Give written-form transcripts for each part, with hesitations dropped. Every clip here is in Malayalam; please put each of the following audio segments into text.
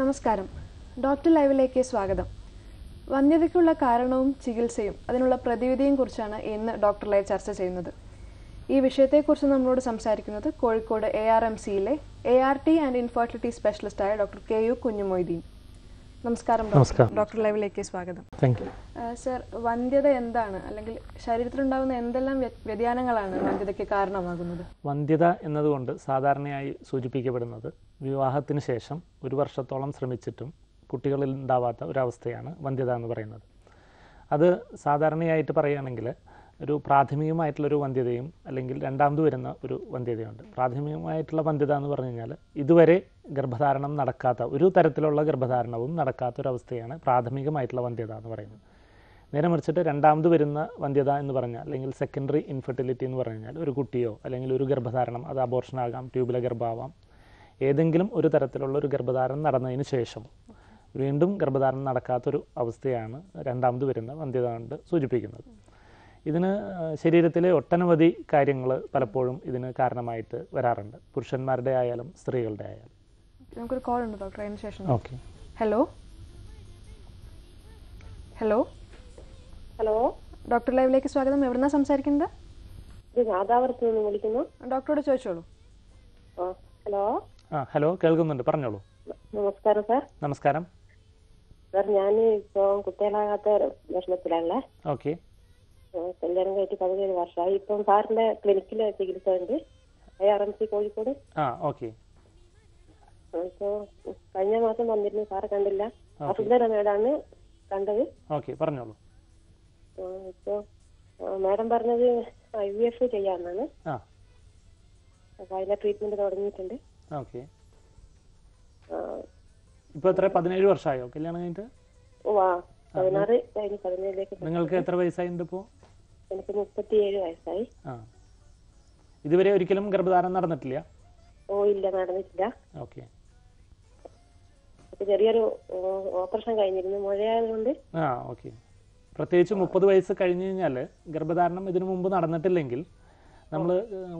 നമസ്കാരം. ഡോക്ടർ ലൈവിലേക്ക് സ്വാഗതം. വന്ധ്യതയ്ക്കുള്ള കാരണവും ചികിത്സയും അതിനുള്ള പ്രതിവിധിയും കുറിച്ചാണ് ഇന്ന് ഡോക്ടർ ലൈവ് ചർച്ച ചെയ്യുന്നത്. ഈ വിഷയത്തെക്കുറിച്ച് നമ്മളോട് സംസാരിക്കുന്നത് കോഴിക്കോട് ARMCയിലെ ART ആൻഡ് ഇൻഫെർട്ടിലിറ്റി സ്പെഷ്യലിസ്റ്റായ ഡോക്ടർ KU കുഞ്ഞുമൊയ്തീൻ. നമസ്കാരം ഡോക്ടർ ലൈവിലേക്ക് സ്വാഗതം. സർ, വന്ധ്യത എന്താണ്, അല്ലെങ്കിൽ ശരീരത്തിലുണ്ടാകുന്ന എന്തെല്ലാം വ്യതിയാനങ്ങളാണ് വന്ധ്യതയ്ക്ക് കാരണമാകുന്നത്? വന്ധ്യത എന്നതുകൊണ്ട് സാധാരണയായി സൂചിപ്പിക്കപ്പെടുന്നത് വിവാഹത്തിന് ശേഷം 1 വർഷത്തോളം ശ്രമിച്ചിട്ടും കുട്ടികളിൽ ഉണ്ടാവാത്ത ഒരവസ്ഥയാണ് വന്ധ്യത എന്ന് പറയുന്നത്. അത് സാധാരണയായിട്ട് പറയുകയാണെങ്കിൽ ഒരു പ്രാഥമികമായിട്ടുള്ളൊരു വന്ധ്യതയും അല്ലെങ്കിൽ രണ്ടാമത് വരുന്ന ഒരു വന്ധ്യതയുണ്ട്. പ്രാഥമികമായിട്ടുള്ള വന്ധ്യത എന്ന് പറഞ്ഞു കഴിഞ്ഞാൽ ഇതുവരെ ഗർഭധാരണം നടക്കാത്ത, ഒരു തരത്തിലുള്ള ഗർഭധാരണവും നടക്കാത്തൊരവസ്ഥയാണ് പ്രാഥമികമായിട്ടുള്ള വന്ധ്യത എന്ന് പറയുന്നത്. നേരെ മറിച്ചിട്ട് രണ്ടാമത് വരുന്ന വന്ധ്യത എന്ന് പറഞ്ഞാൽ, അല്ലെങ്കിൽ സെക്കൻഡറി ഇൻഫെർട്ടിലിറ്റി എന്ന് പറഞ്ഞു കഴിഞ്ഞാൽ, ഒരു കുട്ടിയോ അല്ലെങ്കിൽ ഒരു ഗർഭധാരണം, അത് അബോർഷനാകാം, ട്യൂബിലെ ഗർഭമാവാം, ഏതെങ്കിലും ഒരു തരത്തിലുള്ള ഒരു ഗർഭധാരണം നടന്നതിന് ശേഷം വീണ്ടും ഗർഭധാരണം നടക്കാത്തൊരു അവസ്ഥയാണ് രണ്ടാമത് വരുന്ന വന്ധ്യത കൊണ്ട് സൂചിപ്പിക്കുന്നത്. ഇതിന് ശരീരത്തിലെ ഒട്ടനവധി കാര്യങ്ങൾ പലപ്പോഴും ഇതിന് കാരണമായിട്ട് വരാറുണ്ട്, പുരുഷന്മാരുടെ ആയാലും സ്ത്രീകളുടെ ആയാലും. നമുക്കൊരു കോൾ ഉണ്ട് ഡോക്ടർ, അതിന് ശേഷം. Okay. Hello hello hello, doctor ലൈവിലേക്ക് സ്വാഗതം. എവിടുന്നാ സംസാരിക്കുന്നത്? വിളിക്കുന്നു. ഡോക്ടറോട് ചോദിച്ചോളൂ. ഹലോ. ഹലോ, കേൾക്കുന്നുണ്ട്, പറഞ്ഞോളൂ. നമസ്കാരം സാർ. നമസ്കാരം സാർ, ഞാൻ ഇപ്പോൾ കുട്ടികളാകാത്ത വിഷമത്തിലാണല്ലേ. ഓക്കെ. കല്യാണം കഴിച്ച് 17 വർഷമായി. ഇപ്പം സാറിന്റെ ക്ലിനിക്കില് ചികിത്സ ഉണ്ട്, ARMC കോഴിക്കോട്. ഓക്കെ. ഇപ്പോൾ കഴിഞ്ഞ മാസം വന്നിരുന്നു, സാറ് കണ്ടില്ല. അസുന്ദര മേഡാണ് കണ്ടത്. ഓക്കെ, പറഞ്ഞോളൂ. ഇപ്പോൾ മാഡം പറഞ്ഞത് IVF ചെയ്യാമെന്നാണ്. അപ്പോൾ അതിന്റെ ട്രീറ്റ്മെന്റ് തുടങ്ങിയിട്ടുണ്ട്. ഓക്കെ. ഇപ്പോൾ എത്ര, 17 വർഷമായോ കല്യാണം കഴിഞ്ഞിട്ട്? 16 കഴിഞ്ഞ് 17ലേക്ക്. നിങ്ങൾക്ക് എത്ര വയസ്സായിട്ടുണ്ട് ഇപ്പോൾ? എനിക്ക് 37 വയസ്സായി. ഇതുവരെ ഒരിക്കലും ഗർഭധാരണം നടന്നിട്ടില്ല? ഇല്ല, നടന്നിട്ടില്ല. ഓക്കെ. ചെറിയൊരു ഓപ്പറേഷൻ കഴിഞ്ഞിരുന്നു, മുഴയായതുകൊണ്ട്. ഓക്കെ. പ്രത്യേകിച്ച് 30 വയസ്സ് കഴിഞ്ഞ് കഴിഞ്ഞാൽ ഗർഭധാരണം ഇതിനു മുമ്പ് നടന്നിട്ടില്ലെങ്കിൽ നമ്മൾ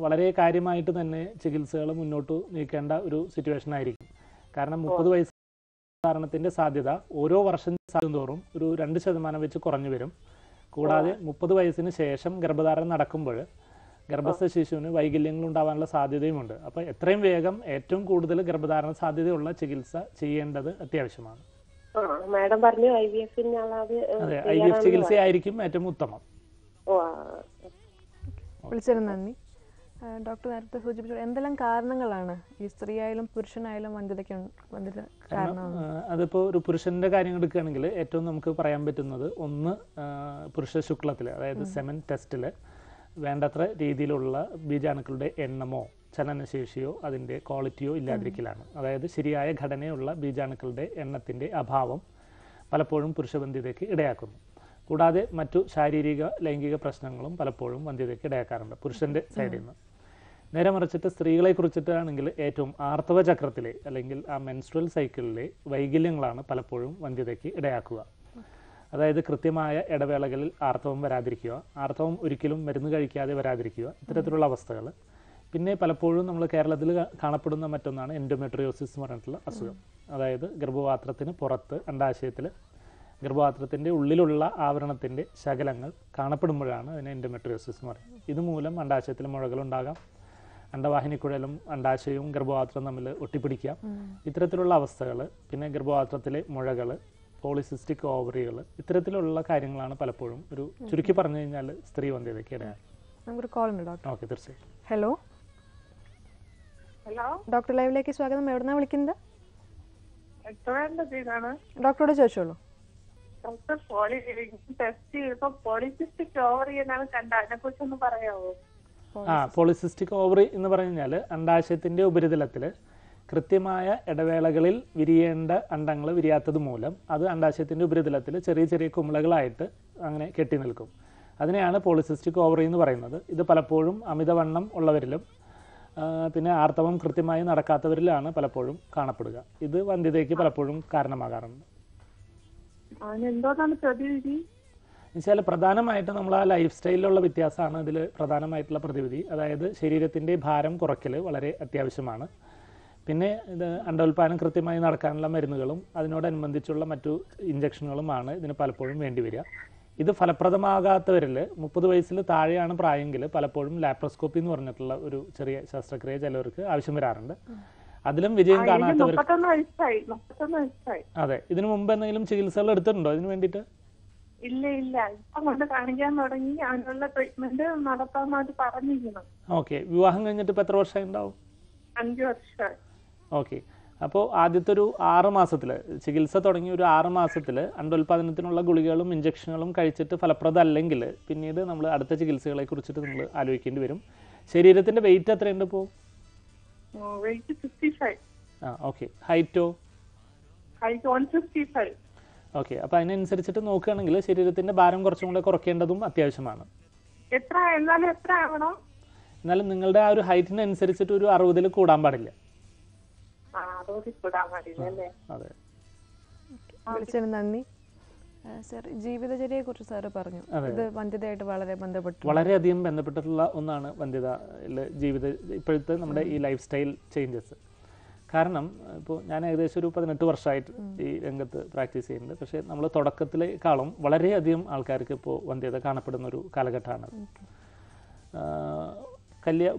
വളരെ കാര്യമായിട്ട് തന്നെ ചികിത്സകൾ മുന്നോട്ട് നീക്കേണ്ട ഒരു സിറ്റുവേഷൻ ആയിരിക്കും. കാരണം 30 വയസ്സ് ഗർഭധാരണത്തിൻ്റെ സാധ്യത ഓരോ വർഷം തോറും ഒരു 2% വെച്ച് കുറഞ്ഞു വരും. കൂടാതെ 30 വയസ്സിന് ശേഷം ഗർഭധാരണം നടക്കുമ്പോൾ ഗർഭസ്ഥ ശിശുവിന് വൈകല്യങ്ങൾ ഉണ്ടാവാനുള്ള സാധ്യതയുമുണ്ട്. അപ്പോൾ എത്രയും വേഗം ഏറ്റവും കൂടുതൽ ഗർഭധാരണ സാധ്യതയുള്ള ചികിത്സ ചെയ്യേണ്ടത് അത്യാവശ്യമാണ്. മാഡം പറഞ്ഞു അതെ, IVF ചികിത്സയായിരിക്കും ഏറ്റവും ഉത്തമം. വിളിച്ചതിന് നന്ദി. ഡോക്ടർ നേരത്തെ സൂചിപ്പിച്ചു എന്തെല്ലാം കാരണങ്ങളാണ് ഈ സ്ത്രീയായാലും പുരുഷനായാലും വന്ധ്യതയ്ക്ക് കാരണമാണ്? അതിപ്പോൾ ഒരു പുരുഷൻ്റെ കാര്യം എടുക്കുകയാണെങ്കിൽ ഏറ്റവും നമുക്ക് പറയാൻ പറ്റുന്നത്, ഒന്ന് പുരുഷ ശുക്ലത്തിൽ, അതായത് സെമൻ ടെസ്റ്റിൽ വേണ്ടത്ര രീതിയിലുള്ള ബീജാണുക്കളുടെ എണ്ണമോ ചലനശേഷിയോ അതിൻ്റെ ക്വാളിറ്റിയോ ഇല്ലാതിരിക്കലാണ്. അതായത് ശരിയായ ഘടനയുള്ള ബീജാണുക്കളുടെ എണ്ണത്തിൻ്റെ അഭാവം പലപ്പോഴും പുരുഷവന്ധ്യതയ്ക്ക് ഇടയാക്കുന്നു. കൂടാതെ മറ്റു ശാരീരിക ലൈംഗിക പ്രശ്നങ്ങളും പലപ്പോഴും വന്ധ്യതയ്ക്ക് ഇടയാക്കാറുണ്ട് പുരുഷൻ്റെ സൈഡിൽ നിന്ന്. നേരെ മറിച്ചിട്ട് സ്ത്രീകളെ കുറിച്ചിട്ടാണെങ്കിൽ ഏറ്റവും ആർത്തവ ചക്രത്തിലെ അല്ലെങ്കിൽ ആ മെൻസ്ട്രൽ സൈക്കിളിലെ വൈകല്യങ്ങളാണ് പലപ്പോഴും വന്ധ്യതയ്ക്ക് ഇടയാക്കുക. അതായത് കൃത്യമായ ഇടവേളകളിൽ ആർത്തവം വരാതിരിക്കുക, ആർത്തവം ഒരിക്കലും മരുന്ന് കഴിക്കാതെ വരാതിരിക്കുക, ഇത്തരത്തിലുള്ള അവസ്ഥകൾ. പിന്നെ പലപ്പോഴും നമ്മൾ കേരളത്തിൽ കാണപ്പെടുന്ന മറ്റൊന്നാണ് എൻഡോമെട്രിയോസിസ് എന്ന് പറഞ്ഞിട്ടുള്ള അസുഖം. അതായത് ഗർഭപാത്രത്തിന് പുറത്ത് അണ്ഡാശയത്തിൽ ഗർഭപാത്രത്തിൻ്റെ ഉള്ളിലുള്ള ആവരണത്തിൻ്റെ ശകലങ്ങൾ കാണപ്പെടുമ്പോഴാണ് അതിനെ എൻഡോമെട്രിയോസിസ് എന്ന് പറയുന്നത്. ഇതുമൂലം അണ്ഡാശയത്തിൽ മുഴകളുണ്ടാകാം, അണ്ഡവാഹിനിക്കുഴലും അണ്ഡാശയവും ഗർഭപാത്രവും തമ്മിൽ ഒട്ടിപ്പിടിക്കാം. ഇത്തരത്തിലുള്ള അവസ്ഥകൾ, പിന്നെ ഗർഭപാത്രത്തിലെ മുഴകൾ, പോളിസിസ്റ്റിക് ഓവറികൾ, ഇത്തരത്തിലുള്ള കാര്യങ്ങളാണ് പലപ്പോഴും ഒരു ചുരുക്കി പറഞ്ഞു കഴിഞ്ഞാൽ സ്ത്രീ വന്ധ്യതയ്ക്ക് ഇടയായി. നമുക്കൊരു കോൾ ഉണ്ട് ഡോക്ടർ. ഓക്കെ, തീർച്ചയായും. ഹലോ ഹലോ, ഡോക്ടർ ലൈവിലേക്ക് സ്വാഗതം. എവിടുന്നാ വിളിക്കുന്നത്? ഡോക്ടറോട് ചോദിച്ചോളൂ. ഡോക്ടർ ടെസ്റ്റ് ചെയ്തപ്പോൾ പോളിസിസ്റ്റിക് ഓവറി എന്നാണ് കണ്ടത്, അതിനെ കുറിച്ചൊന്ന് പറയാമോ? പോളിസിസ്റ്റിക് ഓവറി എന്ന് പറഞ്ഞു കഴിഞ്ഞാൽ അണ്ഡാശയത്തിൻ്റെ ഉപരിതലത്തിൽ കൃത്യമായ ഇടവേളകളിൽ വിരിയേണ്ട അണ്ടങ്ങൾ വിരിയാത്തത് മൂലം അത് അണ്ഡാശയത്തിൻ്റെ ഉപരിതലത്തിൽ ചെറിയ ചെറിയ കുമിളകളായിട്ട് അങ്ങനെ കെട്ടി നിൽക്കും. അതിനെയാണ് പോളിസിസ്റ്റിക് ഓവറി എന്ന് പറയുന്നത്. ഇത് പലപ്പോഴും അമിതവണ്ണം ഉള്ളവരിലും പിന്നെ ആർത്തവം കൃത്യമായി നടക്കാത്തവരിലാണ് പലപ്പോഴും കാണപ്പെടുക. ഇത് വന്ധ്യതയ്ക്ക് പലപ്പോഴും കാരണമാകാറുണ്ട്. എന്നുവെച്ചാൽ പ്രധാനമായിട്ട് നമ്മൾ ആ ലൈഫ് സ്റ്റൈലിലുള്ള വ്യത്യാസമാണ് ഇതിൽ പ്രധാനമായിട്ടുള്ള പ്രതിവിധി. അതായത് ശരീരത്തിൻ്റെ ഭാരം കുറയ്ക്കൽ വളരെ അത്യാവശ്യമാണ്. പിന്നെ ഇത് അണ്ടോൽപാദനം കൃത്യമായി നടക്കാനുള്ള മരുന്നുകളും അതിനോടനുബന്ധിച്ചുള്ള മറ്റു ഇഞ്ചക്ഷനുകളുമാണ് ഇതിന് പലപ്പോഴും വേണ്ടിവരിക. ഇത് ഫലപ്രദമാകാത്തവരിൽ 30 വയസ്സിൽ താഴെയാണ് പ്രായമെങ്കിൽ പലപ്പോഴും ലാപ്രോസ്കോപ്പി എന്ന് പറഞ്ഞിട്ടുള്ള ഒരു ചെറിയ ശസ്ത്രക്രിയ ചിലവർക്ക് ആവശ്യം വരാറുണ്ട്. അതിലും വിജയം കാണാത്തവർ. അതെ, ഇതിനു മുമ്പ് എന്തെങ്കിലും ചികിത്സകൾ എടുത്തിട്ടുണ്ടോ ഇതിന് വേണ്ടിയിട്ട്? ഇല്ല ഇപ്പം കൊണ്ട് കാണിക്കാൻ തുടങ്ങി. അതിനുള്ള ട്രീറ്റ്മെന്റ് നടത്താമെന്നായിട്ട് പറഞ്ഞിരിക്കണം. ഓക്കെ, വിവാഹം കഴിഞ്ഞിട്ട് ഇപ്പം എത്ര വർഷമായി ഉണ്ടാവും? 5 വർഷമായി. ഓക്കെ, അപ്പോൾ ആദ്യത്തെ ഒരു 6 മാസത്തിൽ ചികിത്സ തുടങ്ങി ഒരു 6 മാസത്തിൽ അണ്ടോൽപാദനത്തിനുള്ള ഗുളികകളും ഇഞ്ചക്ഷനുകളും കഴിച്ചിട്ട് ഫലപ്രദമല്ലെങ്കിൽ പിന്നീട് നമ്മൾ അടുത്ത ചികിത്സകളെ കുറിച്ചിട്ട് നമ്മൾ ആലോചിക്കേണ്ടി വരും. ശരീരത്തിൻ്റെ വെയിറ്റ് എത്രയുണ്ട് ഇപ്പോൾ? വെയിറ്റ് 55. ഓക്കെ, ഹൈറ്റോ? ഹൈറ്റ് 155. ഓക്കെ, അപ്പോൾ അതിനനുസരിച്ചിട്ട് നോക്കുകയാണെങ്കിൽ ശരീരത്തിൻ്റെ ഭാരം കുറച്ചും കൂടെ കുറയ്ക്കേണ്ടതും അത്യാവശ്യമാണ്. എന്നാലും എത്ര ആവണം? എന്നാലും നിങ്ങളുടെ ആ ഒരു ഹൈറ്റിനനുസരിച്ചിട്ട് ഒരു 60 കൂടാൻ പാടില്ല. അതെ, വിളിച്ചതിന് നന്ദി. സർ, ജീവിതചര്യയെ കുറിച്ച് സാറ് പറഞ്ഞു, ഇത് വന്ധ്യതയായിട്ട് വളരെയധികം ബന്ധപ്പെട്ടിട്ടുള്ള ഒന്നാണ് വന്ധ്യതയിൽ ഇപ്പോഴത്തെ നമ്മുടെ ഈ ലൈഫ് സ്റ്റൈൽ ചേഞ്ചസ്. കാരണം ഇപ്പോൾ ഞാൻ ഏകദേശം ഒരു 18 വർഷമായിട്ട് ഈ രംഗത്ത് പ്രാക്ടീസ് ചെയ്യുന്നുണ്ട്. പക്ഷേ നമ്മൾ തുടക്കത്തിലേക്കാളും വളരെയധികം ആൾക്കാർക്ക് ഇപ്പോൾ വന്ധ്യത കാണപ്പെടുന്ന ഒരു കാലഘട്ടമാണ്.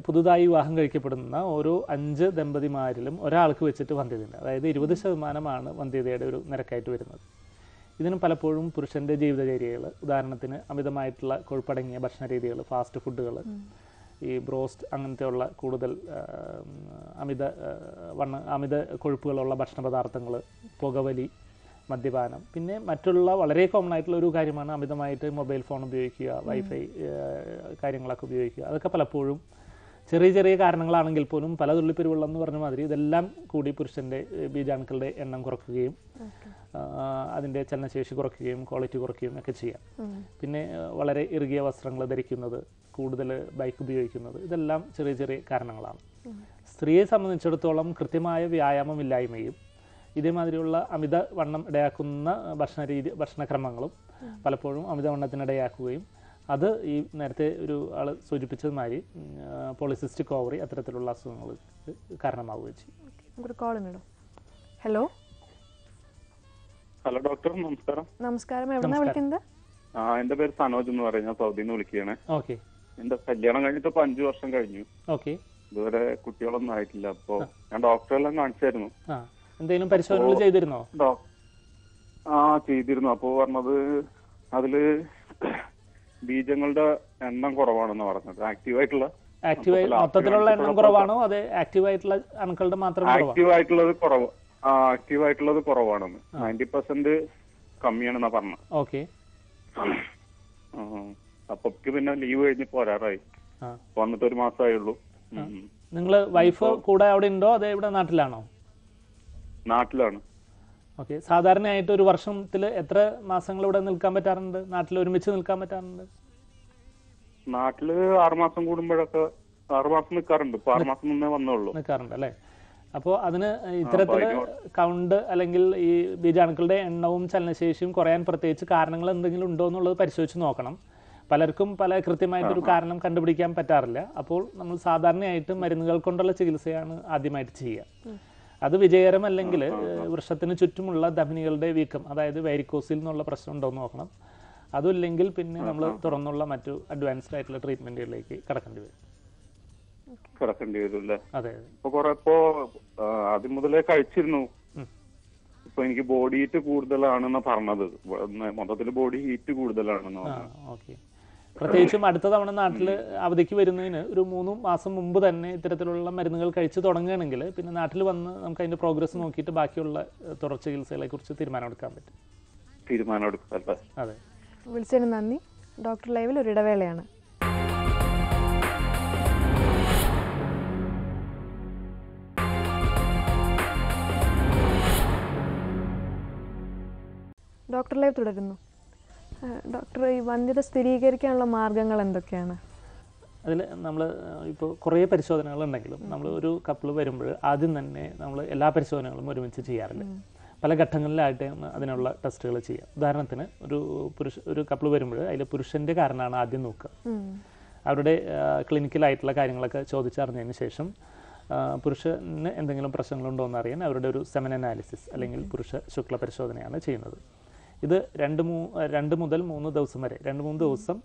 പുതുതായി വിവാഹം കഴിക്കപ്പെടുന്ന ഓരോ 5 ദമ്പതിമാരിലും ഒരാൾക്ക് വെച്ചിട്ട് വന്ധ്യതയുണ്ട്. അതായത് 20% വന്ധ്യതയുടെ ഒരു നിരക്കായിട്ട് വരുന്നത്. ഇതിന് പലപ്പോഴും പുരുഷൻ്റെ ജീവിതചര്യകൾ, ഉദാഹരണത്തിന് അമിതമായിട്ടുള്ള കൊഴുപ്പടങ്ങിയ ഭക്ഷണ രീതികൾ, ഫാസ്റ്റ് ഫുഡുകൾ, ഈ ബ്രോസ്റ്റ് അങ്ങനത്തെയുള്ള കൂടുതൽ അമിത കൊഴുപ്പുകളുള്ള ഭക്ഷണ പദാർത്ഥങ്ങൾ, പുകവലി, മദ്യപാനം, പിന്നെ മറ്റുള്ള വളരെ കോമൺ ആയിട്ടുള്ള ഒരു കാര്യമാണ് അമിതമായിട്ട് മൊബൈൽ ഫോൺ ഉപയോഗിക്കുക, വൈഫൈ കാര്യങ്ങളൊക്കെ ഉപയോഗിക്കുക. അതൊക്കെ പലപ്പോഴും ചെറിയ ചെറിയ കാരണങ്ങളാണെങ്കിൽ പോലും പല തുള്ളിപ്പെരുവെള്ളം എന്ന് പറഞ്ഞ മാതിരി ഇതെല്ലാം കൂടി പുരുഷൻ്റെ ബീജാണുക്കളുടെ എണ്ണം കുറയ്ക്കുകയും അതിൻ്റെ ചലനശേഷി കുറയ്ക്കുകയും ക്വാളിറ്റി കുറയ്ക്കുകയും ഒക്കെ ചെയ്യാം. പിന്നെ വളരെ ഇറുകിയ വസ്ത്രങ്ങൾ ധരിക്കുന്നത്, കൂടുതൽ ബൈക്ക് ഉപയോഗിക്കുന്നത്, ഇതെല്ലാം ചെറിയ ചെറിയ കാരണങ്ങളാണ്. സ്ത്രീയെ സംബന്ധിച്ചിടത്തോളം കൃത്യമായ വ്യായാമമില്ലായ്മയും ഇതേമാതിരിയുള്ള അമിതവണ്ണം ഇടയാക്കുന്ന ഭക്ഷണക്രമങ്ങളും പലപ്പോഴും അമിതവണ്ണത്തിനിടയാക്കുകയും അത് ഈ നേരത്തെ ഒരു ആൾ സൂചിപ്പിച്ചതുമാതിരി പോളിസിസ്റ്റിക് ഓവറി അത്തരത്തിലുള്ള അസുഖങ്ങൾക്ക് കാരണമാവുകയും ചെയ്യും. ഹലോ ഹലോ ഡോക്ടർ, നമസ്കാരം. നമസ്കാരം, എവിടെന്നാ വിളിക്കുന്നത്? എന്റെ പേര് സനോജ് എന്ന് പറയും, ഞാൻ സൗദിയിൽ നിന്ന് വിളിക്കുകയാണ്. ഓക്കെ, എന്റെ കല്യാണം കഴിഞ്ഞിട്ട് ഇപ്പൊ 5 വർഷം കഴിഞ്ഞു. ഓക്കെ, ഇതുവരെ കുട്ടികളൊന്നും ആയിട്ടില്ല. അപ്പൊ ഞാൻ ഡോക്ടറെല്ലാം കാണിച്ചായിരുന്നു. എന്തെങ്കിലും പരിശോധനകൾ ചെയ്തിരുന്നോ? ചെയ്തിരുന്നു. അപ്പൊ പറഞ്ഞത് അതില് ബീജങ്ങളുടെ എണ്ണം കുറവാണെന്ന് പറഞ്ഞത്. മൊത്തത്തിലുള്ള എണ്ണം കുറവാണോ അതെ ആക്റ്റീവായിട്ടുള്ള അണുക്കളുടെ മാത്രം? ആക്റ്റീവായിട്ടുള്ളത് കുറവാണെന്ന്. 90% കമ്മിയാണെന്നാ പറഞ്ഞത്. ഓക്കെ, അപ്പൊ പിന്നെ ലീവ് കഴിഞ്ഞ് പോരാറായി, വന്നിട്ട് 1 മാസമായുള്ളൂ. നിങ്ങള് വൈഫ് കൂടെ അവിടെ ഉണ്ടോ അതെ ഇവിടെ നാട്ടിലാണോ? നാട്ടിലാണ്. ഓക്കെ, സാധാരണയായിട്ട് ഒരു വർഷത്തിൽ എത്ര മാസങ്ങൾ ഇവിടെ നിൽക്കാൻ പറ്റാറുണ്ട്? നാട്ടിൽ ഒരുമിച്ച് നിൽക്കാൻ പറ്റാറുണ്ട്? നാട്ടില് 6 മാസം കൂടുമ്പോഴൊക്കെ 6 മാസം നിൽക്കാറുണ്ട്. ഇപ്പൊ 6 മാസം മുന്നേ വന്നുള്ളൂ. നിൽക്കാറുണ്ട് അല്ലേ? അപ്പോൾ അതിന് ഇത്തരത്തില് കൗണ്ട് അല്ലെങ്കിൽ ഈ ബീജാണുക്കളുടെ എണ്ണവും ചലനശേഷിയും കുറയാൻ പ്രത്യേകിച്ച് കാരണങ്ങൾ എന്തെങ്കിലും ഉണ്ടോ എന്നുള്ളത് പരിശോധിച്ച് നോക്കണം. പലർക്കും പല കൃത്യമായിട്ടൊരു കാരണം കണ്ടുപിടിക്കാൻ പറ്റാറില്ല. അപ്പോൾ നമ്മൾ സാധാരണയായിട്ട് മരുന്നുകൾ കൊണ്ടുള്ള ചികിത്സയാണ് ആദ്യമായിട്ട് ചെയ്യുക. അത് വിജയകരമല്ലെങ്കിൽ വൃഷത്തിന് ചുറ്റുമുള്ള ധമനികളുടെ വീക്കം, അതായത് വാരിക്കോസിൽ നിന്നുള്ള പ്രശ്നം ഉണ്ടോ എന്ന് നോക്കണം. അതുമില്ലെങ്കിൽ പിന്നെ നമ്മൾ തുറന്നുള്ള മറ്റു അഡ്വാൻസ്ഡ് ആയിട്ടുള്ള ട്രീറ്റ്മെന്റുകളിലേക്ക് കടക്കേണ്ടി വരും. അതെ, ഇപ്പൊ ആദ്യം മുതലേ കഴിച്ചിരുന്നു. ഇപ്പൊ എനിക്ക് ബോഡി ഹീറ്റ് കൂടുതലാണെന്ന് പറഞ്ഞത്. മൊത്തത്തിൽ ബോഡി ഹീറ്റ് കൂടുതലാണെന്ന് പറഞ്ഞു. പ്രത്യേകിച്ചും അടുത്ത തവണ നാട്ടിൽ അവധിക്ക് വരുന്നതിന് ഒരു 3 മാസം മുമ്പ് തന്നെ ഇത്തരത്തിലുള്ള മരുന്നുകൾ കഴിച്ച് തുടങ്ങുകയാണെങ്കിൽ പിന്നെ നാട്ടിൽ വന്ന് നമുക്ക് അതിന്റെ പ്രോഗ്രസ് നോക്കിയിട്ട് ബാക്കിയുള്ള തുടർ ചികിത്സകളെ കുറിച്ച് തീരുമാനമെടുക്കാൻ പറ്റും. അതെ, വിളിച്ചതിന് നന്ദി. ഡോക്ടർ ലൈവിൽ ഒരു ഇടവേളയാണ്. ഡോക്ടർ ലൈവ് തുടരുന്നു. ഡോക്ടർ, ഈ വന്ധ്യത സ്ഥിരീകരിക്കാനുള്ള മാർഗങ്ങൾ എന്തൊക്കെയാണ്? അതിൽ നമ്മൾ ഇപ്പോൾ കുറേ പരിശോധനകളുണ്ടെങ്കിലും നമ്മൾ ഒരു കപ്പിൾ വരുമ്പോൾ ആദ്യം തന്നെ നമ്മൾ എല്ലാ പരിശോധനകളും ഒരുമിച്ച് ചെയ്യാറില്ല. പല ഘട്ടങ്ങളിലായിട്ട് അതിനുള്ള ടെസ്റ്റുകൾ ചെയ്യാം. ഉദാഹരണത്തിന് ഒരു കപ്പിൾ വരുമ്പോൾ അതിൽ പുരുഷൻ്റെ കാരണമാണ് ആദ്യം നോക്കുക. അവരുടെ ക്ലിനിക്കലായിട്ടുള്ള കാര്യങ്ങളൊക്കെ ചോദിച്ചറിഞ്ഞതിന് ശേഷം പുരുഷന് എന്തെങ്കിലും പ്രശ്നങ്ങളുണ്ടോ എന്നറിയാൻ അവരുടെ ഒരു സെമൻ അനാലിസിസ് അല്ലെങ്കിൽ പുരുഷ ശുക്ല പരിശോധനയാണ് ചെയ്യുന്നത്. ഇത് 2 മുതൽ 3 ദിവസം വരെ 2-3 ദിവസം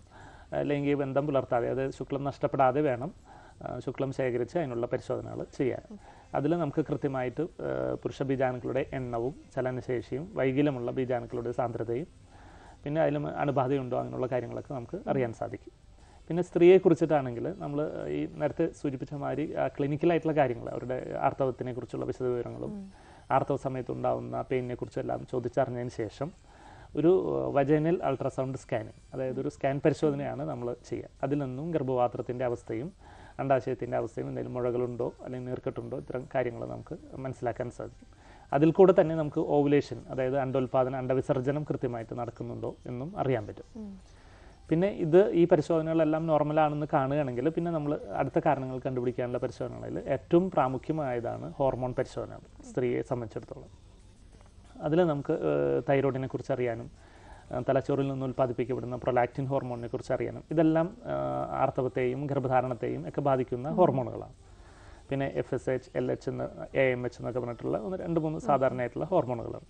ലൈംഗിക ബന്ധം പുലർത്താതെ, അതായത് ശുക്ലം നഷ്ടപ്പെടാതെ വേണം ശുക്ലം ശേഖരിച്ച് അതിനുള്ള പരിശോധനകൾ ചെയ്യാൻ. അതിൽ നമുക്ക് കൃത്യമായിട്ട് പുരുഷ ബീജാണുക്കളുടെ എണ്ണവും ചലനശേഷിയും വൈകല്യമുള്ള ബീജാണുക്കളുടെ സാന്ദ്രതയും പിന്നെ അതിലും അണുബാധയുണ്ടോ അങ്ങനെയുള്ള കാര്യങ്ങളൊക്കെ നമുക്ക് അറിയാൻ സാധിക്കും. പിന്നെ സ്ത്രീയെ കുറിച്ചിട്ടാണെങ്കിൽ നമ്മൾ ഈ നേരത്തെ സൂചിപ്പിച്ച മാതിരി ക്ലിനിക്കലായിട്ടുള്ള കാര്യങ്ങൾ, അവരുടെ ആർത്തവത്തിനെ കുറിച്ചുള്ള വിശദവിവരങ്ങളും ആർത്തവ സമയത്ത് ഉണ്ടാകുന്ന പെയിനിനെ കുറിച്ചെല്ലാം ചോദിച്ചറിഞ്ഞതിന് ശേഷം ഒരു വജൈനൽ അൾട്രാസൗണ്ട് സ്കാനിങ്, അതായത് ഒരു സ്കാൻ പരിശോധനയാണ് നമ്മൾ ചെയ്യുക. അതിൽ നിന്നും ഗർഭപാത്രത്തിൻ്റെ അവസ്ഥയും അണ്ടാശയത്തിൻ്റെ അവസ്ഥയും എന്തെങ്കിലും മുഴകളുണ്ടോ അല്ലെങ്കിൽ നീർക്കെട്ടുണ്ടോ ഇത്തരം കാര്യങ്ങൾ നമുക്ക് മനസ്സിലാക്കാൻ സാധിക്കും. അതിൽ കൂടെ തന്നെ നമുക്ക് ഓവുലേഷൻ, അതായത് അണ്ടോൽപാദനം, അണ്ടവിസർജനം കൃത്യമായിട്ട് നടക്കുന്നുണ്ടോ എന്നും അറിയാൻ പറ്റും. പിന്നെ ഈ പരിശോധനകളെല്ലാം നോർമലാണെന്ന് കാണുകയാണെങ്കിൽ പിന്നെ നമ്മൾ അടുത്ത കാരണങ്ങൾ കണ്ടുപിടിക്കാനുള്ള പരിശോധനകളിൽ ഏറ്റവും പ്രാമുഖ്യമായതാണ് ഹോർമോൺ പരിശോധനകൾ സ്ത്രീയെ സംബന്ധിച്ചിടത്തോളം. അതിൽ നമുക്ക് തൈറോയിഡിനെ കുറിച്ച് അറിയാനും തലച്ചോറിൽ നിന്ന് ഉൽപ്പാദിപ്പിക്കപ്പെടുന്ന പ്രൊലാക്റ്റിൻ ഹോർമോണിനെ കുറിച്ച് അറിയാനും, ഇതെല്ലാം ആർത്തവത്തെയും ഗർഭധാരണത്തെയും ഒക്കെ ബാധിക്കുന്ന ഹോർമോണുകളാണ്. പിന്നെ FSH, LH, AMH എന്നൊക്കെ പറഞ്ഞിട്ടുള്ള 2-3 സാധാരണയായിട്ടുള്ള ഹോർമോണുകളാണ്.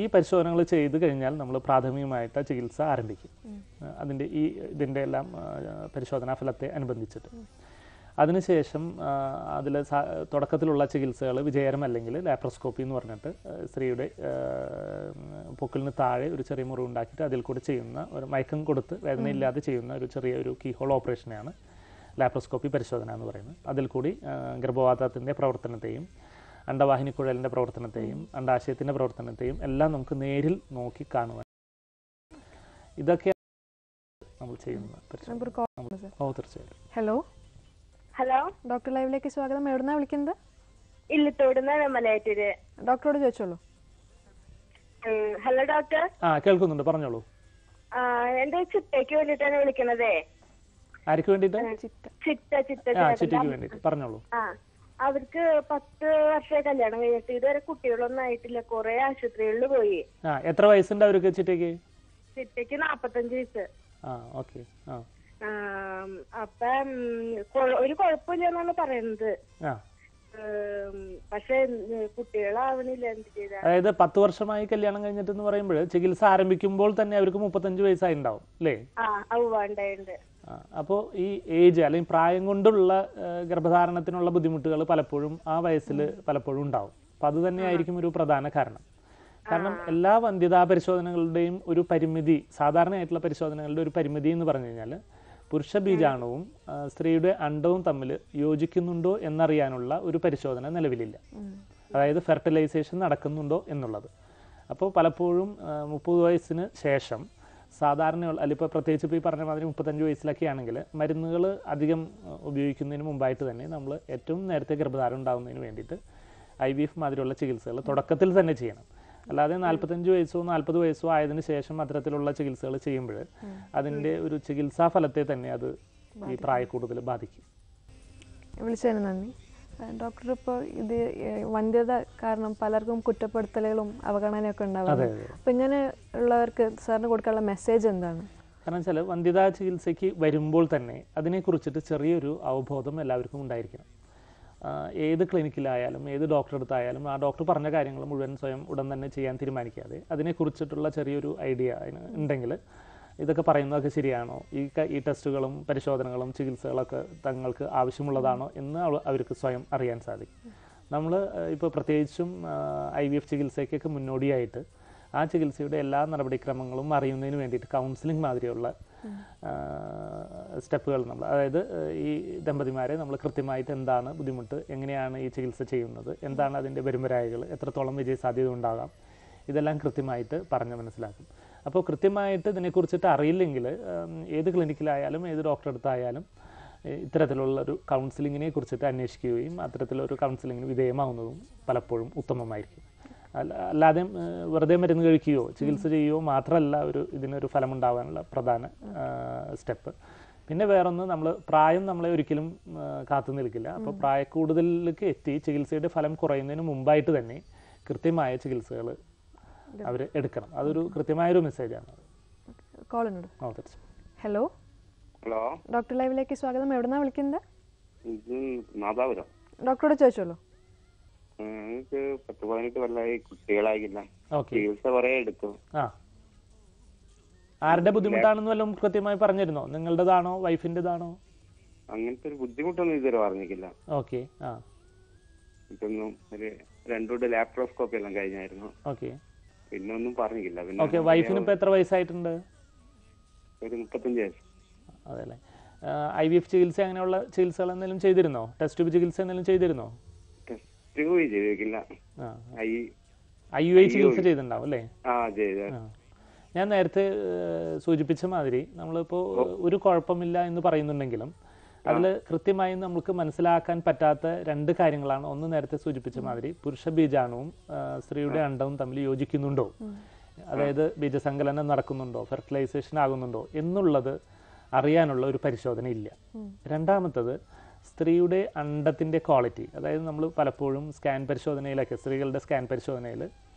ഈ പരിശോധനകൾ ചെയ്ത് കഴിഞ്ഞാൽ നമ്മൾ പ്രാഥമികമായിട്ട് ചികിത്സ ആരംഭിക്കും, ഇതിൻ്റെ എല്ലാം പരിശോധനാ ഫലത്തെ അനുബന്ധിച്ചിട്ട്. അതിനുശേഷം അതിൽ തുടക്കത്തിലുള്ള ചികിത്സകൾ വിജയകരമല്ലെങ്കിൽ ലാപ്രോസ്കോപ്പി എന്ന് പറഞ്ഞിട്ട് സ്ത്രീയുടെ പൊക്കിളിന് താഴെ ഒരു ചെറിയ മുറിവ് ഉണ്ടാക്കിയിട്ട് അതിൽ കൂടെ ചെയ്യുന്ന ഒരു മയക്കം കൊടുത്ത് വേദനയില്ലാതെ ചെയ്യുന്ന ഒരു ചെറിയൊരു കീഹോൾ ഓപ്പറേഷനെയാണ് ലാപ്രോസ്കോപ്പി പരിശോധന എന്ന് പറയുന്നത്. അതിൽ കൂടി ഗർഭപാത്രത്തിൻ്റെ പ്രവർത്തനത്തെയും അണ്ടവാഹിനിക്കുഴലിൻ്റെ പ്രവർത്തനത്തെയും അണ്ടാശയത്തിൻ്റെ പ്രവർത്തനത്തെയും എല്ലാം നമുക്ക് നേരിൽ നോക്കി കാണുവാൻ, ഇതൊക്കെയാണ് നമ്മൾ ചെയ്യുന്നത്. തീർച്ചയായിട്ടും. ഹലോ, ഡോക്ടർ ലൈവിലേക്ക് സ്വാഗതം. എവിടുന്നാ വിളിക്കുന്നത്? ഇല്ലത്തോടുന്ന മലയാറ്റൂര്. ഡോക്ടറോട് ചോദിച്ചോളൂ. Hello doctor. കേൾക്കുന്നുണ്ട്, പറഞ്ഞോളൂ. എന്റെ ചിട്ടയ്ക്ക് വേണ്ടിട്ടാണ് വിളിക്കണതേ. ആർക്ക് വേണ്ടിട്ട്? ചിറ്റയ്ക്ക് വേണ്ടിട്ട്. പറഞ്ഞോളൂ. അവർക്ക് 10 വർഷം കല്യാണം കഴിഞ്ഞിട്ട് ഇതുവരെ കുട്ടികളൊന്നും ആയിട്ടില്ല. കുറെ ആശുപത്രികളിൽ പോയി. എത്ര വയസ്സുണ്ട് അവർക്ക് ചിറ്റയ്ക്ക്? ചിറ്റയ്ക്ക് 45 വയസ്സ്. ഓക്കെ. അപ്പം ഒരു കുഴപ്പമില്ലെന്നാണ് പറയുന്നത്. പക്ഷെ കുട്ടികളാവണില്ല. എന്ത് ചെയ്താ? അതായത് 10 വർഷമായി കല്യാണം കഴിഞ്ഞിട്ടെന്ന് പറയുമ്പോൾ ചികിത്സ ആരംഭിക്കുമ്പോൾ തന്നെ അവർക്ക് 35 വയസ്സായി ഉണ്ടാവും അല്ലേ? അപ്പോൾ ഈ ഏജ് അല്ലെങ്കിൽ പ്രായം കൊണ്ടുള്ള ഗർഭധാരണത്തിനുള്ള ബുദ്ധിമുട്ടുകൾ പലപ്പോഴും ആ വയസ്സിൽ പലപ്പോഴും ഉണ്ടാവും. അപ്പം അത് തന്നെയായിരിക്കും ഒരു പ്രധാന കാരണം. കാരണം എല്ലാ വന്ധ്യതാ പരിശോധനകളുടെയും ഒരു പരിമിതി, സാധാരണയായിട്ടുള്ള പരിശോധനകളുടെ ഒരു പരിമിതി എന്ന് പറഞ്ഞു കഴിഞ്ഞാൽ പുരുഷ ബീജാണുവും സ്ത്രീയുടെ അണ്ടവും തമ്മിൽ യോജിക്കുന്നുണ്ടോ എന്നറിയാനുള്ള ഒരു പരിശോധന നിലവിലില്ല. അതായത് ഫെർട്ടിലൈസേഷൻ നടക്കുന്നുണ്ടോ എന്നുള്ളത്. അപ്പോൾ പലപ്പോഴും 30 വയസ്സിന് ശേഷം സാധാരണയുള്ള, അല്ലെങ്കിൽ ഇപ്പോൾ പ്രത്യേകിച്ച് ഇപ്പോൾ ഈ പറഞ്ഞ മാതിരി 35 വയസ്സിലൊക്കെ ആണെങ്കിൽ മരുന്നുകൾ അധികം ഉപയോഗിക്കുന്നതിന് മുമ്പായിട്ട് തന്നെ നമ്മൾ ഏറ്റവും നേരത്തെ ഗർഭധാരണം ഉണ്ടാകുന്നതിന് വേണ്ടിയിട്ട് IVF മാതിരിയുള്ള ചികിത്സകൾ തുടക്കത്തിൽ തന്നെ ചെയ്യണം. അല്ലാതെ 45 വയസ്സോ 40 വയസ്സോ ആയതിനു ശേഷം അത്തരത്തിലുള്ള ചികിത്സകൾ ചെയ്യുമ്പോൾ അതിൻ്റെ ഒരു ചികിത്സാ ഫലത്തെ തന്നെ അത് ഈ പ്രായക്കൂടുതൽ ബാധിക്കും. വിളിച്ചതിന് നന്ദി. ഡോക്ടർ, ഇപ്പോൾ ഇത് വന്ധ്യത കാരണം പലർക്കും കുറ്റപ്പെടുത്തലുകളും അവഗണനയൊക്കെ ഉണ്ടാവാറ്. അപ്പം ഇങ്ങനെ ഉള്ളവർക്ക് സാറിന് കൊടുക്കാനുള്ള മെസ്സേജ് എന്താണ്? കാരണം വെച്ചാൽ വന്ധ്യതാ ചികിത്സയ്ക്ക് വരുമ്പോൾ തന്നെ അതിനെക്കുറിച്ചിട്ട് ചെറിയൊരു അവബോധം എല്ലാവർക്കും ഉണ്ടായിരിക്കണം. ഏത് ക്ലിനിക്കിലായാലും ഏത് ഡോക്ടറെ അടുത്തായാലും ആ ഡോക്ടർ പറഞ്ഞ കാര്യങ്ങൾ മുഴുവൻ സ്വയം ഉടൻ തന്നെ ചെയ്യാൻ തീരുമാനിക്കാതെ അതിനെക്കുറിച്ചിട്ടുള്ള ചെറിയൊരു ഐഡിയ ഉണ്ടെങ്കിൽ ഇതൊക്കെ പറയുന്നതൊക്കെ ശരിയാണോ, ഈ ടെസ്റ്റുകളും പരിശോധനകളും ചികിത്സകളൊക്കെ തങ്ങൾക്ക് ആവശ്യമുള്ളതാണോ എന്ന് അവർക്ക് സ്വയം അറിയാൻ സാധിക്കും. നമ്മൾ ഇപ്പോൾ പ്രത്യേകിച്ചും IVF ചികിത്സയ്ക്കൊക്കെ മുന്നോടിയായിട്ട് ആ ചികിത്സയുടെ എല്ലാ നടപടിക്രമങ്ങളും അറിയുന്നതിന് വേണ്ടിയിട്ട് കൗൺസിലിംഗ് മാതിരിയുള്ള സ്റ്റെപ്പുകൾ നമ്മൾ, അതായത് ഈ ദമ്പതിമാരെ നമ്മൾ കൃത്യമായിട്ട് എന്താണ് ബുദ്ധിമുട്ട്, എങ്ങനെയാണ് ഈ ചികിത്സ ചെയ്യുന്നത്, എന്താണ് അതിൻ്റെ വരുംവരായികൾ, എത്രത്തോളം വിജയസാധ്യത ഉണ്ടാകാം, ഇതെല്ലാം കൃത്യമായിട്ട് പറഞ്ഞ് മനസ്സിലാക്കും. അപ്പോൾ കൃത്യമായിട്ട് ഇതിനെക്കുറിച്ചിട്ട് അറിയില്ലെങ്കിൽ ഏത് ക്ലിനിക്കിലായാലും ഏത് ഡോക്ടറെ അടുത്തായാലും ഇത്തരത്തിലുള്ളൊരു കൗൺസിലിങ്ങിനെ കുറിച്ചിട്ട് അന്വേഷിക്കുകയും അത്തരത്തിലൊരു കൗൺസിലിങ്ങിന് വിധേയമാവുന്നതും പലപ്പോഴും ഉത്തമമായിരിക്കും. അല്ലാതെ വെറുതെ മരുന്ന് കഴിക്കുകയോ ചികിത്സ ചെയ്യുകയോ മാത്രമല്ല ഇതിനൊരു ഫലമുണ്ടാകാനുള്ള പ്രധാന സ്റ്റെപ്പ്. പിന്നെ വേറൊന്ന്, പ്രായം നമ്മളെ ഒരിക്കലും കാത്തു നിൽക്കില്ല. അപ്പോൾ പ്രായക്കൂടുതലിലേക്ക് എത്തി ചികിത്സയുടെ ഫലം കുറയുന്നതിന് മുമ്പായിട്ട് തന്നെ കൃത്യമായ ചികിത്സകൾ അവർ എടുക്കണം. അതൊരു കൃത്യമായൊരു മെസ്സേജാണ്. ഹലോ, ഡോക്ടർ ലൈവിലേക്ക് സ്വാഗതം. എവിടുന്നാ വിളിക്കുന്നത്? ഇത് നാദാപുരം. ഡോക്ടറോട് ചോദിച്ചോളൂ. എനിക്ക് 10-18 കൊല്ലമായി കുട്ടികളായില്ല. ഓക്കെ. ചികിത്സ കുറെ എടുത്തു. ആ, ആരുടെ ബുദ്ധിമുട്ടാണെന്ന് വല്ലതും കൃത്യമായി പറഞ്ഞിരുന്നോ? നിങ്ങളുടേതാണോ വൈഫിൻ്റെതാണോ? അങ്ങനത്തെ ഒരു ബുദ്ധിമുട്ടൊന്നും ഇതുവരെ പറഞ്ഞിട്ടില്ല. ഓക്കെ. ആ, ഇതൊന്നും ഒരു 2 ലാപ്രോസ്കോപ്പി എല്ലാം കഴിഞ്ഞായിരുന്നു. ഓക്കെ. പിന്നെ ഒന്നും പറഞ്ഞില്ല. ഓക്കെ. പിന്നെ വൈഫിന് ഇപ്പോൾ എത്ര വയസ്സായിട്ടുണ്ട്? ഒരു 35 വയസ്സ്. അതെ അല്ലേ. IVF ചികിത്സ അങ്ങനെയുള്ള ചികിത്സകൾ എന്തെങ്കിലും ചെയ്തിരുന്നോ? ടെസ്റ്റ് ട്യൂബ് ചികിത്സ എന്തെങ്കിലും ചെയ്തിരുന്നോ? ടെസ്റ്റ് പോയി ചെയ്തില്ല. IUI ചികിത്സ ചെയ്തിട്ടുണ്ടാവും അല്ലേ? ചെയ്ത. ഞാൻ നേരത്തെ സൂചിപ്പിച്ച മാതിരി നമ്മളിപ്പോൾ ഒരു കുഴപ്പമില്ല എന്ന് പറയുന്നുണ്ടെങ്കിലും അതിൽ കൃത്യമായി നമുക്ക് മനസ്സിലാക്കാൻ പറ്റാത്ത 2 കാര്യങ്ങളാണ്. ഒന്ന്, നേരത്തെ സൂചിപ്പിച്ച മാതിരി പുരുഷ ബീജാണുവും സ്ത്രീയുടെ അണ്ടവും തമ്മിൽ യോജിക്കുന്നുണ്ടോ, അതായത് ബീജസങ്കലനം നടക്കുന്നുണ്ടോ, ഫെർട്ടിലൈസേഷൻ ആകുന്നുണ്ടോ എന്നുള്ളത് അറിയാനുള്ള ഒരു പരിശോധന ഇല്ല. രണ്ടാമത്തത്, സ്ത്രീയുടെ അണ്ടത്തിൻ്റെ ക്വാളിറ്റി, അതായത് നമ്മൾ പലപ്പോഴും സ്കാൻ പരിശോധനയിലൊക്കെ, സ്ത്രീകളുടെ സ്കാൻ പരിശോധനയിൽ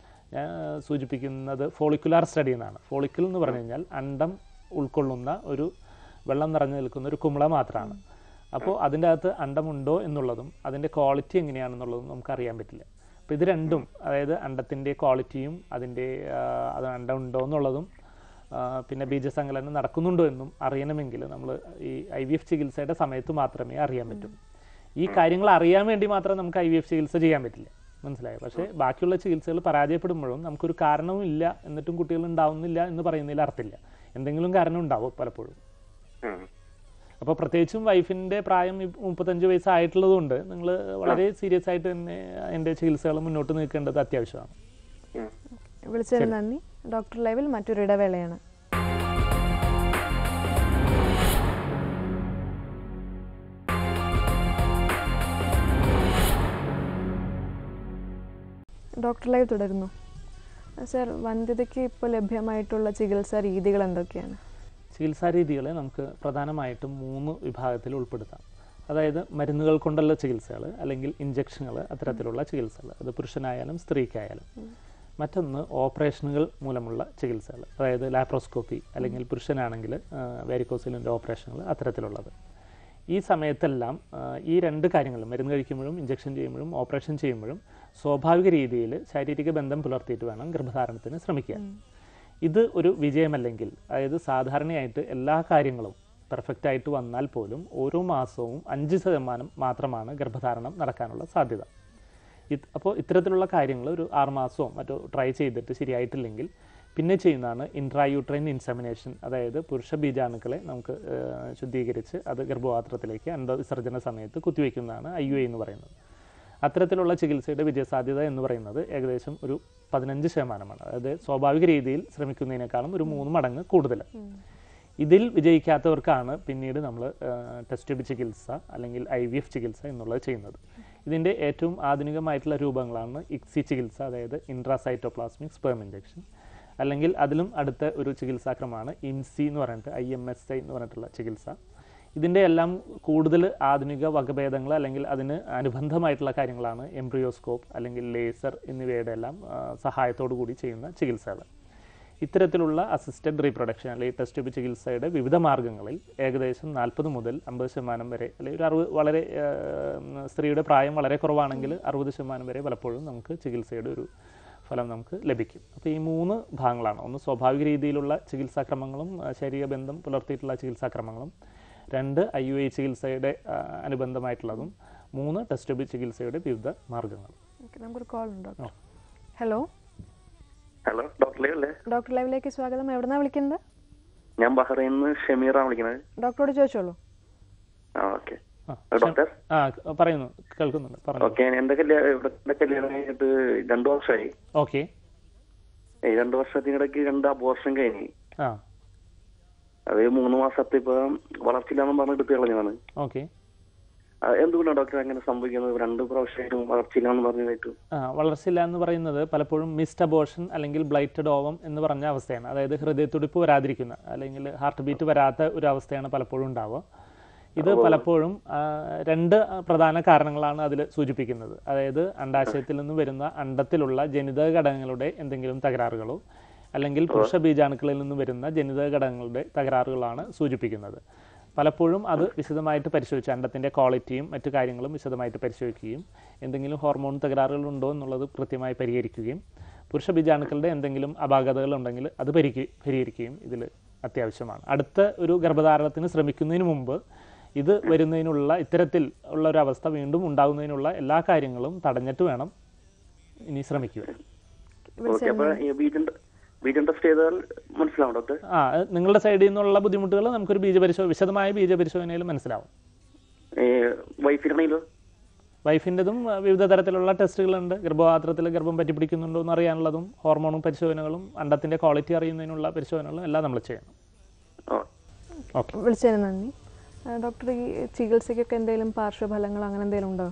ഞാൻ സൂചിപ്പിക്കുന്നത് ഫോളിക്കുലാർ സ്റ്റഡി എന്നാണ്. ഫോളിക്കിൾ എന്ന് പറഞ്ഞു കഴിഞ്ഞാൽ അണ്ടം ഉൾക്കൊള്ളുന്ന ഒരു വെള്ളം നിറഞ്ഞു നിൽക്കുന്ന ഒരു കുമിള മാത്രമാണ്. അപ്പോൾ അതിൻ്റെ അകത്ത് അണ്ടമുണ്ടോ എന്നുള്ളതും അതിൻ്റെ ക്വാളിറ്റി എങ്ങനെയാണെന്നുള്ളതും നമുക്ക് അറിയാൻ പറ്റില്ല. അപ്പോൾ ഇത് രണ്ടും, അതായത് അണ്ടത്തിൻ്റെ ക്വാളിറ്റിയും അതിൻ്റെ അത് അണ്ടം ഉണ്ടോ എന്നുള്ളതും പിന്നെ ബീജസങ്കലനം നടക്കുന്നുണ്ടോ എന്നും അറിയണമെങ്കിൽ നമ്മൾ ഈ IVF ചികിത്സയുടെ സമയത്ത് മാത്രമേ അറിയാൻ പറ്റൂ. ഈ കാര്യങ്ങൾ അറിയാൻ വേണ്ടി മാത്രം നമുക്ക് IVF ചികിത്സ ചെയ്യാൻ പറ്റില്ല, മനസ്സിലായോ? പക്ഷേ ബാക്കിയുള്ള ചികിത്സകൾ പരാജയപ്പെടുമ്പോഴും നമുക്കൊരു കാരണവും ഇല്ല എന്നിട്ടും കുട്ടികൾ ഉണ്ടാവുന്നില്ല എന്ന് പറയുന്നതിൽ അർത്ഥമില്ല. എന്തെങ്കിലും കാരണം ഉണ്ടാവും പലപ്പോഴും. അപ്പോൾ പ്രത്യേകിച്ചും വൈഫിൻ്റെ പ്രായം 35 വയസ്സായിട്ടുള്ളത് കൊണ്ട് നിങ്ങൾ വളരെ സീരിയസ് ആയിട്ട് തന്നെ അതിൻ്റെ ചികിത്സകൾ മുന്നോട്ട് നീക്കേണ്ടത് അത്യാവശ്യമാണ്. വിളിച്ചതിന് നന്ദി. ഡോക്ടർ ലൈവിൽ മറ്റൊരു ഇടവേളയാണ്. ഡോക്ടർ ലൈവ് തുടരുന്നു. സർ, വന്ധ്യതയ്ക്ക് ഇപ്പോൾ ലഭ്യമായിട്ടുള്ള ചികിത്സാ രീതികൾ എന്തൊക്കെയാണ്? ചികിത്സാ രീതികളെ നമുക്ക് പ്രധാനമായിട്ടും 3 വിഭാഗത്തിൽ ഉൾപ്പെടുത്താം. അതായത് മരുന്നുകൾ കൊണ്ടുള്ള ചികിത്സകൾ, അല്ലെങ്കിൽ ഇഞ്ചക്ഷനുകൾ, അത്തരത്തിലുള്ള ചികിത്സകൾ, അത് പുരുഷനായാലും സ്ത്രീക്കായാലും. മറ്റൊന്ന് ഓപ്പറേഷനുകൾ മൂലമുള്ള ചികിത്സകൾ, അതായത് ലാപ്രോസ്കോപ്പി, അല്ലെങ്കിൽ പുരുഷനാണെങ്കിൽ വാരിക്കോസിലിൻ്റെ ഓപ്പറേഷനുകൾ, അത്തരത്തിലുള്ളത്. ഈ സമയത്തെല്ലാം ഈ 2 കാര്യങ്ങളും, മരുന്ന് കഴിക്കുമ്പോഴും ഇഞ്ചക്ഷൻ ചെയ്യുമ്പോഴും ഓപ്പറേഷൻ ചെയ്യുമ്പോഴും സ്വാഭാവിക രീതിയിൽ ശാരീരിക ബന്ധം പുലർത്തിയിട്ട് വേണം ഗർഭധാരണത്തിന് ശ്രമിക്കുക. ഇത് ഒരു വിജയമല്ലെങ്കിൽ, അതായത് സാധാരണയായിട്ട് എല്ലാ കാര്യങ്ങളും പെർഫെക്റ്റ് ആയിട്ട് വന്നാൽ പോലും ഓരോ മാസവും 5% മാത്രമാണ് ഗർഭധാരണം നടക്കാനുള്ള സാധ്യത. അപ്പോൾ ഇത്തരത്തിലുള്ള കാര്യങ്ങൾ ഒരു 6 മാസമോ മറ്റോ ട്രൈ ചെയ്തിട്ട് ശരിയായിട്ടില്ലെങ്കിൽ പിന്നെ ചെയ്യുന്നതാണ് ഇൻട്രായൂട്രൈൻ ഇൻസെമിനേഷൻ. അതായത് പുരുഷ ബീജാണുക്കളെ നമുക്ക് ശുദ്ധീകരിച്ച് അത് ഗർഭപാത്രത്തിലേക്ക് അണ്ടവിസർജന സമയത്ത് കുത്തിവെക്കുന്നതാണ് IUI എന്ന് പറയുന്നത്. അത്തരത്തിലുള്ള ചികിത്സയുടെ വിജയസാധ്യത എന്ന് പറയുന്നത് ഏകദേശം ഒരു 15%. അതായത് സ്വാഭാവിക രീതിയിൽ ശ്രമിക്കുന്നതിനേക്കാളും ഒരു 3 മടങ്ങ് കൂടുതൽ. ഇതിൽ വിജയിക്കാത്തവർക്കാണ് പിന്നീട് നമ്മൾ ടെസ്റ്റ് ട്യൂബ് ചികിത്സ അല്ലെങ്കിൽ IVF ചികിത്സ എന്നുള്ളത് ചെയ്യുന്നത്. ഇതിൻ്റെ ഏറ്റവും ആധുനികമായിട്ടുള്ള രൂപങ്ങളാണ് ICSI ചികിത്സ, അതായത് ഇൻട്രാസൈറ്റോപ്ലാസ്മിക് സ്പെർം ഇഞ്ചക്ഷൻ. അല്ലെങ്കിൽ അതിലും അടുത്ത ഒരു ചികിത്സാക്രമമാണ് IMSI എന്ന് പറഞ്ഞിട്ട് IMSI എന്ന് പറഞ്ഞിട്ടുള്ള ചികിത്സ. ഇതിൻ്റെ എല്ലാം കൂടുതൽ ആധുനിക വകഭേദങ്ങൾ അല്ലെങ്കിൽ അതിന് അനുബന്ധമായിട്ടുള്ള കാര്യങ്ങളാണ് എംബ്രിയോസ്കോപ്പ് അല്ലെങ്കിൽ ലേസർ എന്നിവയുടെ എല്ലാം സഹായത്തോടു കൂടി ചെയ്യുന്ന ചികിത്സകൾ. ഇത്തരത്തിലുള്ള അസിസ്റ്റഡ് റീപ്രൊഡക്ഷൻ അല്ലെങ്കിൽ ടെസ്റ്റ് ട്യൂബ് ചികിത്സയുടെ വിവിധ മാർഗ്ഗങ്ങളിൽ ഏകദേശം 40 മുതൽ 50% വരെ, അല്ലെങ്കിൽ ഒരു 60, വളരെ സ്ത്രീയുടെ പ്രായം വളരെ കുറവാണെങ്കിൽ 60% വരെ പലപ്പോഴും നമുക്ക് ചികിത്സയുടെ ഒരു ഫലം നമുക്ക് ലഭിക്കും. അപ്പോൾ ഈ 3 ഭാഗങ്ങളാണ്. ഒന്ന് സ്വാഭാവിക രീതിയിലുള്ള ചികിത്സാക്രമങ്ങളും ശാരീരിക ബന്ധം പുലർത്തിയിട്ടുള്ള ചികിത്സാക്രമങ്ങളും, 2 IUI ചികിത്സയുടെ അനുബന്ധമായിട്ടുള്ളതും, 3 ടെസ്റ്റ് ട്യൂബ് ചികിത്സയുടെ വിവിധ മാർഗ്ഗങ്ങൾ. നമുക്കൊരു കോൾ ഉണ്ടോ? ഹലോ ഹലോ, ഡോക്ടർ ലൈവ് അല്ലേ? ഡോക്ടർ ലൈവിലേക്ക് സ്വാഗതം. എവിടുന്നാ വിളിക്കുന്നത്? ഞാൻ ബഹ്റൈനിൽ നിന്ന് ഷമീറാണ് വിളിക്കുന്നത്. ഡോക്ടറോട് ചോദിച്ചോളൂ. Okay doctor. പറയുന്നു, കേൾക്കുന്നുണ്ട്. ഓക്കെ, എന്റെ കല്യാണം കഴിഞ്ഞിട്ട് 2 വർഷമായി. ഓക്കെ. ഈ 2 വർഷത്തിനിടയ്ക്ക് 2 അബോർഷൻ കഴിഞ്ഞു. അത് 3 മാസത്തെ ഇപ്പൊ വളർച്ചയില്ലാന്ന് പറഞ്ഞിട്ട് കളഞ്ഞതാണ്. ഓക്കെ. എന്തുകൊണ്ടാണ് ഡോക്ടർ അങ്ങനെ സംഭവിക്കുന്നത്? 2 പ്രാവശ്യമായിട്ടും വളർച്ചയില്ലാന്ന് പറഞ്ഞതായിട്ട്. വളർച്ചയില്ല എന്ന് പറയുന്നത് പലപ്പോഴും മിസ്ഡ് അബോർഷൻ അല്ലെങ്കിൽ ബ്ലൈറ്റഡ് ഓവം എന്ന് പറഞ്ഞ അവസ്ഥയാണ്. അതായത് ഹൃദയത്തുടിപ്പ് വരാതിരിക്കുന്ന അല്ലെങ്കിൽ ഹാർട്ട് ബീറ്റ് വരാത്ത ഒരു അവസ്ഥയാണ് പലപ്പോഴും ഉണ്ടാവുക. ഇത് പലപ്പോഴും 2 പ്രധാന കാരണങ്ങളാണ് അതിൽ സൂചിപ്പിക്കുന്നത്. അതായത് അണ്ഡാശയത്തിൽ നിന്ന് വരുന്ന അണ്ടത്തിലുള്ള ജനിതക ഘടകങ്ങളുടെ എന്തെങ്കിലും തകരാറുകളോ അല്ലെങ്കിൽ പുരുഷ ബീജാണുക്കളിൽ നിന്ന് വരുന്ന ജനിതക ഘടകങ്ങളുടെ തകരാറുകളാണ് സൂചിപ്പിക്കുന്നത്. പലപ്പോഴും അത് വിശദമായിട്ട് പരിശോധിച്ച് അണ്ടത്തിൻ്റെ ക്വാളിറ്റിയും മറ്റു കാര്യങ്ങളും വിശദമായിട്ട് പരിശോധിക്കുകയും എന്തെങ്കിലും ഹോർമോൺ തകരാറുകളുണ്ടോ എന്നുള്ളത് കൃത്യമായി പരിഹരിക്കുകയും പുരുഷ ബീജാണുക്കളുടെ എന്തെങ്കിലും അപാകതകളുണ്ടെങ്കിൽ അത് പരിഹരിക്കുകയും ഇതിൽ അത്യാവശ്യമാണ്. അടുത്ത ഒരു ഗർഭധാരണത്തിന് ശ്രമിക്കുന്നതിന് മുമ്പ് ഇത് വരുന്നതിനുള്ള ഇത്തരത്തിൽ ഉള്ള ഒരു അവസ്ഥ വീണ്ടും ഉണ്ടാകുന്നതിനുള്ള എല്ലാ കാര്യങ്ങളും തടഞ്ഞിട്ട് വേണം ഇനി ശ്രമിക്കുക. നിങ്ങളുടെ സൈഡിൽ നിന്നുള്ള ബുദ്ധിമുട്ടുകൾ നമുക്കൊരു വിശദമായ ബീജപരിശോധനയിൽ മനസ്സിലാവും. വൈഫിൻ്റെതും വിവിധ തരത്തിലുള്ള ടെസ്റ്റുകളുണ്ട്. ഗർഭപാത്രത്തിൽ ഗർഭം പറ്റിപ്പിടിക്കുന്നുണ്ടോ എന്ന് അറിയാനുള്ളതും ഹോർമോണും പരിശോധനകളും അണ്ടത്തിൻ്റെ ക്വാളിറ്റി അറിയുന്നതിനുള്ള പരിശോധനകളും എല്ലാം നമ്മൾ ചെയ്യണം. ഓക്കെ, വിളിച്ചതിന് നന്ദി. ഡോക്ടർ, ഈ ചികിത്സയ്ക്കൊക്കെ എന്തെങ്കിലും പാർശ്വഫലങ്ങൾ അങ്ങനെ എന്തെങ്കിലും ഉണ്ടോ?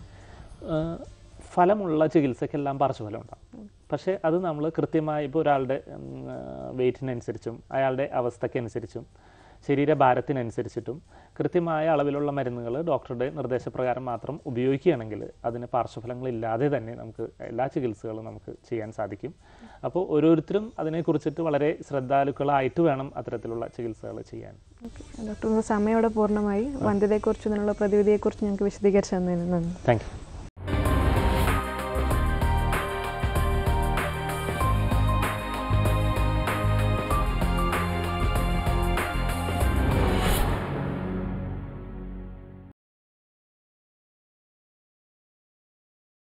ഫലമുള്ള ചികിത്സയ്ക്കെല്ലാം പാർശ്വഫലം ഉണ്ടാകും. പക്ഷേ അത് നമ്മൾ കൃത്യമായി ഇപ്പോൾ ഒരാളുടെ വെയ്റ്റിനനുസരിച്ചും അയാളുടെ അവസ്ഥയ്ക്കനുസരിച്ചും ശരീരഭാരത്തിനനുസരിച്ചിട്ടും കൃത്യമായ അളവിലുള്ള മരുന്നുകൾ ഡോക്ടറുടെ നിർദ്ദേശപ്രകാരം മാത്രം ഉപയോഗിക്കുകയാണെങ്കിൽ അതിന് പാർശ്വഫലങ്ങളില്ലാതെ തന്നെ നമുക്ക് എല്ലാ ചികിത്സകളും നമുക്ക് ചെയ്യാൻ സാധിക്കും. അപ്പോൾ ഓരോരുത്തരും അതിനെക്കുറിച്ചിട്ട് വളരെ ശ്രദ്ധാലുക്കളായിട്ട് വേണം അത്തരത്തിലുള്ള ചികിത്സകൾ ചെയ്യാൻ. ഡോക്ടർ, സമയോടെ പൂർണ്ണമായി വന്ധ്യതയെക്കുറിച്ചും അതിനുള്ള പ്രതിവിധിയെക്കുറിച്ച് ഞങ്ങൾക്ക് വിശദീകരിച്ചു തന്നതിന് നന്ദി. Thank you.